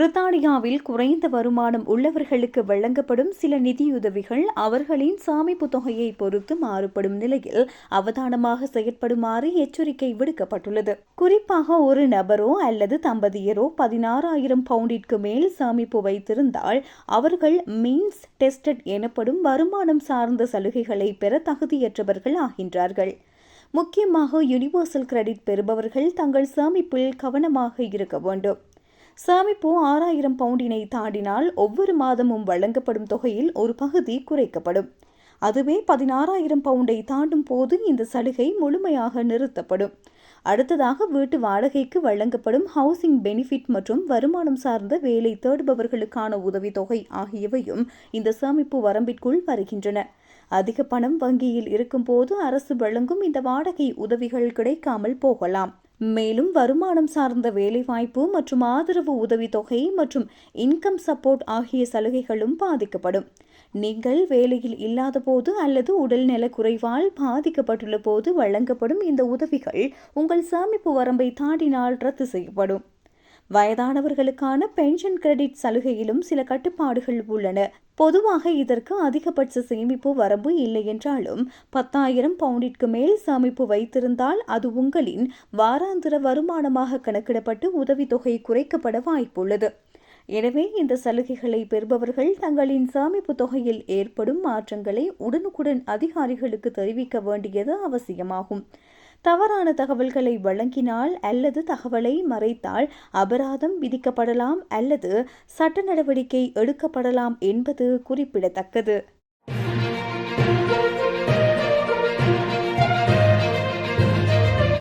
பிரித்தானியாவில் குறைந்த வருமானம் உள்ளவர்களுக்கு வழங்கப்படும் சில நிதியுதவிகள் அவர்களின் சாமிப்பு தொகையை பொறுத்து மாறுபடும் நிலையில் அவதானமாக செயற்படுமாறு எச்சரிக்கை விடுக்கப்பட்டுள்ளது. குறிப்பாக ஒரு நபரோ அல்லது தம்பதியரோ 16,000 பவுண்டிற்கு மேல் சாமிப்பு வைத்திருந்தால் அவர்கள் மீன்ஸ் டெஸ்டட் எனப்படும் வருமானம் சார்ந்த சலுகைகளை பெற தகுதியற்றவர்கள் ஆகின்றார்கள். முக்கியமாக யுனிவர்சல் கிரெடிட் பெறுபவர்கள் தங்கள் சாமிப்பில் கவனமாக இருக்க வேண்டும். சாமிப்பு 6,000 பவுண்டினை தாண்டினால் ஒவ்வொரு மாதமும் வழங்கப்படும் தொகையில் ஒரு பகுதி குறைக்கப்படும். அதுவே 16,000 பவுண்டை தாண்டும் போது இந்த சலுகை முழுமையாக நிறுத்தப்படும். அடுத்ததாக வீட்டு வாடகைக்கு வழங்கப்படும் ஹவுசிங் பெனிஃபிட் மற்றும் வருமானம் சார்ந்த வேலை தேடுபவர்களுக்கான உதவித்தொகை ஆகியவையும் இந்த சாமிப்பு வரம்பிற்குள் வருகின்றன. அதிக பணம் வங்கியில் இருக்கும் போது அரசு வழங்கும் இந்த வாடகை உதவிகள் கிடைக்காமல் போகலாம். மேலும் வருமானம் சார்ந்த வேலைவாய்ப்பு மற்றும் ஆதரவு உதவித்தொகை மற்றும் இன்கம் சப்போர்ட் ஆகிய சலுகைகளும் பாதிக்கப்படும். நீங்கள் வேலையில் இல்லாத போது அல்லது உடல்நல குறைவால் பாதிக்கப்பட்டுள்ள போது வழங்கப்படும் இந்த உதவிகள் உங்கள் சாமிப்பு வரம்பை தாண்டினால் ரத்து செய்யப்படும். வயதானவர்களுக்கான பென்ஷன் கிரெடிட் சலுகையிலும் சில கட்டுப்பாடுகள் உள்ளன. பொதுவாக இதற்கு அதிகபட்ச சேமிப்பு வரம்பு இல்லை என்றாலும் 10,000 பவுண்டிற்கு மேல் சேமிப்பு வைத்திருந்தால் அது உங்களின் வாராந்திர வருமானமாக கணக்கிடப்பட்டு உதவித்தொகை குறைக்கப்பட வாய்ப்புள்ளது. எனவே இந்த சலுகைகளை பெறுபவர்கள் தங்களின் சேமிப்பு தொகையில் ஏற்படும் மாற்றங்களை உடனுக்குடன் அதிகாரிகளுக்கு தெரிவிக்க வேண்டியது அவசியமாகும். தவறான தகவல்களை வழங்கினால் அல்லது தகவலை மறைத்தால் அபராதம் விதிக்கப்படலாம் அல்லது சட்ட நடவடிக்கை எடுக்கப்படலாம் என்பது குறிப்பிடத்தக்கது.